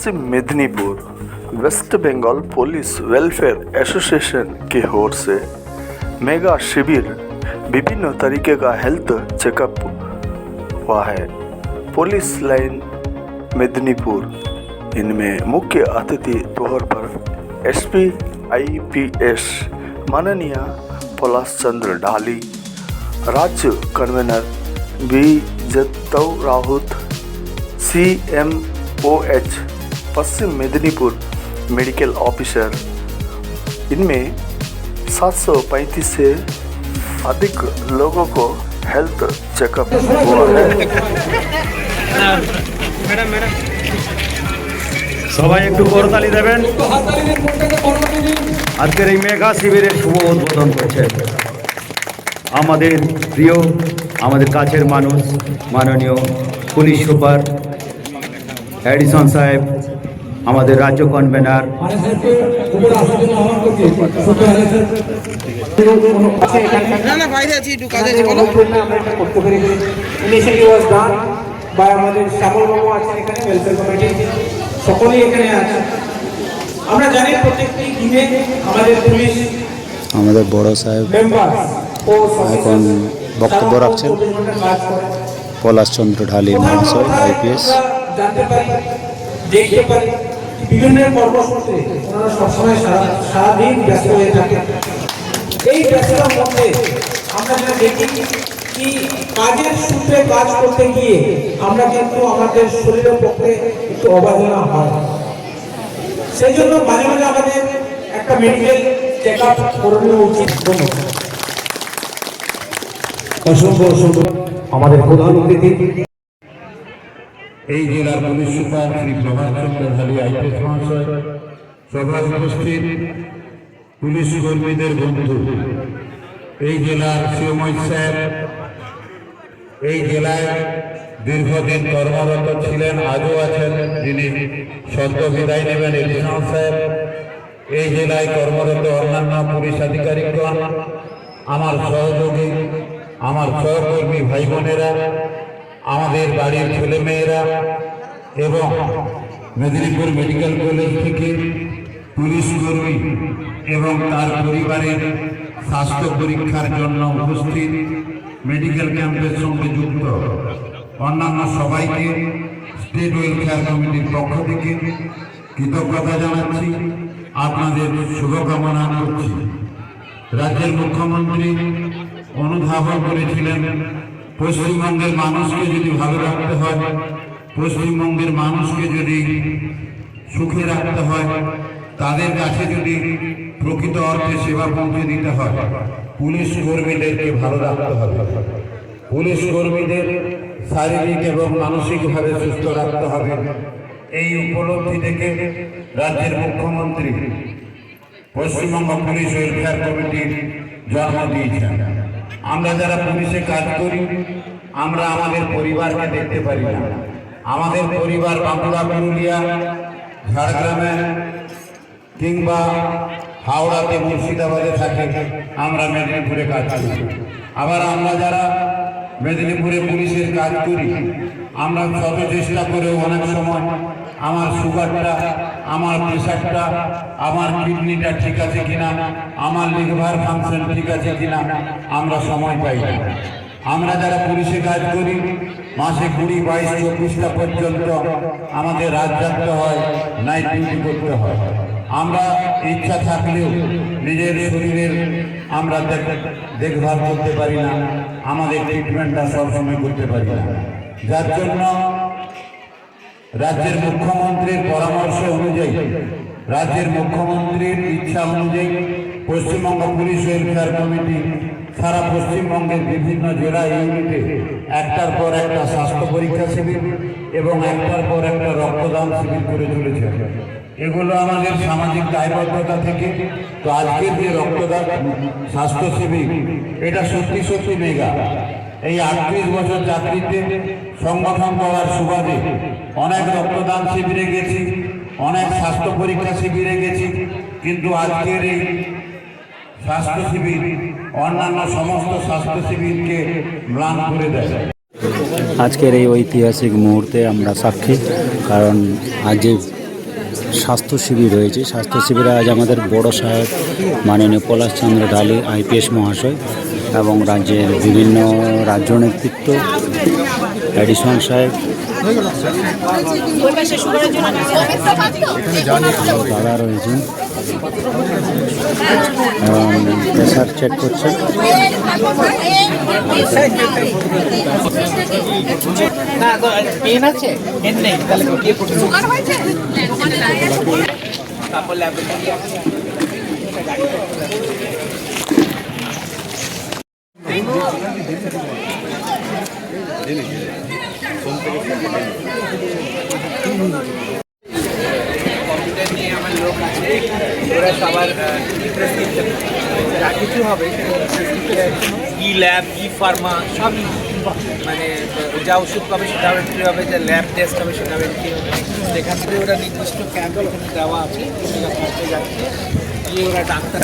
पश्चिम Medinipur West Bengal police welfare association की ओर से मेगा शिविर विभिन्न तरीके का हेल्थ चेकअप हुआ है। पुलिस लाइन मेदिनीपुर इनमें मुख्य अतिथि तौर पर एसपी आईपीएस माननीय पलाश चंद्र ढाली, राज्य कन्वेनर बी जत्तौ राउत, CMOH पश्चिम मेदिनीपुर मेडिकल ऑफिसर। इनमें 735 से अधिक लोगों को हेल्थ चेकअप हुआ है। সবাই একটু করতালি দেবেন। আজকের এই মেগা শিবিরের শুভ উদ্বোধন করছেন আমাদের প্রিয়, আমাদের কাছের মানুষ, মাননীয় পুলিশ সুপার এডিশন সাহেব, আমাদের রাজ্য কনভেনার। সকলেই এখানে আছে। আমরা জানি প্রত্যেকটি দিনে আমাদের পুলিশ আমাদের বড় সাহেব এখন বক্তব্য রাখছেন, পলাশ চন্দ্র ঢালি মহাশয় আইপিএস। জানতে পারি, দেখতে পারি বিভিন্ন কর্মসূচিতে ওনারা সবসময় সারাদিন ব্যস্ত হয়ে থাকে। এই ব্যস্ততার মধ্যে আমরা যেটা দেখি কি কাজের সূত্রে কাজ করতে গিয়ে আমরা কিন্তু আমাদের শরীরের পক্ষে একটু অবহেলা হয়। সেই জন্য মাঝে মাঝে আমাদের একটা মেডিকেল চেক আপ করে নেওয়া উচিত। অসংখ্য অসংখ্য আমাদের প্রধান অতিথি এই জেলার পুলিশ সুপার শ্রী প্রভাস চন্দ্র ঢালি আইপিএস মহাশয়, সভায় উপস্থিত পুলিশ কর্মীদের বন্ধু, এই জেলার CMOH সাহেব, এই জেলায় দীর্ঘদিন কর্মরত ছিলেন, আজও আছেন, যিনি সদ্য বিদায় নেবেন এডিশনাল সাহেব, এই জেলায় কর্মরত অন্যান্য পুলিশ আধিকারিকগণ, আমার সহযোগী, আমার সহকর্মী ভাই বোনেরা, আমাদের বাড়ির ছেলেমেয়েরা এবং মেদিনীপুর মেডিকেল কলেজ থেকে পুলিশ কর্মী এবং তার পরিবারের স্বাস্থ্য পরীক্ষার জন্য উপস্থিত, মেডিকেল ক্যাম্পের সঙ্গে যুক্ত অন্যান্য সবাইকে স্টেট ওয়েলফেয়ার কমিটির পক্ষ থেকে কৃতজ্ঞতা জানাচ্ছি, আপনাদের শুভকামনা করছি। রাজ্যের মুখ্যমন্ত্রী অনুধাবন করেছিলেন, পশ্চিমবঙ্গের মানুষকে যদি ভালো রাখতে হয়, পশ্চিমবঙ্গের মানুষকে যদি সুখে রাখতে হয়, তাদের কাছে যদি প্রকৃত অর্থে সেবা পৌঁছে দিতে হয়, পুলিশ কর্মীদেরকে ভালো রাখতে হবে, পুলিশ কর্মীদের শারীরিক এবং মানসিকভাবে সুস্থ রাখতে হবে। এই উপলব্ধি থেকে রাজ্যের মুখ্যমন্ত্রী পশ্চিমবঙ্গ পুলিশ ওয়েলফেয়ার কমিটির জন্ম দিয়েছেন। আমরা যারা পুলিশে কাজ করি, আমরা আমাদের পরিবারকে দেখতে পারি না। আমাদের পরিবার বাঁকুড়া, পুরুলিয়া, ঝাড়গ্রামে কিংবা হাওড়াতে, মুর্শিদাবাদে থাকে, আমরা মেদিনীপুরে কাজ করি। আবার আমরা যারা মেদিনীপুরে পুলিশের কাজ করি, আমরা শত চেষ্টা করেও অনেক সময় আমার সুগারটা, আমার প্রেশারটা, আমার কিডনিটা ঠিক আছে কিনা, আমার লিভার ফাংশন ঠিক আছে কিনা আমরা সময় পাই না। আমরা যারা পুলিশে কাজ করি, মাসে 20, 22, 24টা পর্যন্ত আমাদের রাত জাগতে হয়, নাইট ডিউটি করতে হয়। আমরা ইচ্ছা থাকলেও নিজের শরীরের আমরা দেখভাল করতে পারি না, আমাদের ট্রিটমেন্টটা সবসময় করতে পারি না। যার জন্য রাজ্যের মুখ্যমন্ত্রীর পরামর্শ অনুযায়ী, রাজ্যের মুখ্যমন্ত্রীর ইচ্ছা অনুযায়ী পশ্চিমবঙ্গ পুলিশ ওয়েলফেয়ার কমিটি সারা পশ্চিমবঙ্গের বিভিন্ন জেলা ইউনিটে একটার পর একটা স্বাস্থ্য পরীক্ষা শিবির এবং একটার পর একটা রক্তদান শিবির করে চলেছে। এগুলো আমাদের সামাজিক দায়বদ্ধতা থেকে। তো আজকের যে রক্তদান স্বাস্থ্য শিবির, এটা সত্যি সত্যি মেগা। এই 38 বছর চাকরিতে সংগঠন করার সুবাদে অনেক রক্তদান শিবিরে গেছি, অনেক স্বাস্থ্য পরীক্ষা শিবিরে গেছি, কিন্তু আজকের এই স্বাস্থ্য শিবির অন্যান্য সমস্ত স্বাস্থ্য শিবিরকে ম্লান করে দেয়। আজকের এই ঐতিহাসিক মুহূর্তে আমরা সাক্ষী, কারণ আজ স্বাস্থ্য শিবির হয়েছে। স্বাস্থ্য শিবিরে আজ আমাদের বড় সাহেব মাননীয় পলাশচন্দ্র ঢালি আইপিএস মহাশয় এবং রাজ্যের বিভিন্ন রাজ্য নেতৃত্ব, এডিশন সাহেব, দাদা রয়েছেন এবং প্রেসার চেক করছে। পেন আছে পেন নেই তাহলে ওরা সবার যা কিছু হবে ই ল্যাব ই ফার্মা সবই মানে যা ওষুধ পাবে সেটা হবে ফ্রি হবে, যা ল্যাব টেস্ট হবে সেটা হবে ফ্রি হবে। সেখান থেকে ওরা নির্দিষ্ট ক্যাম্প এখানে দেওয়া আছে, যাচ্ছে গিয়ে ওরা ডাক্তার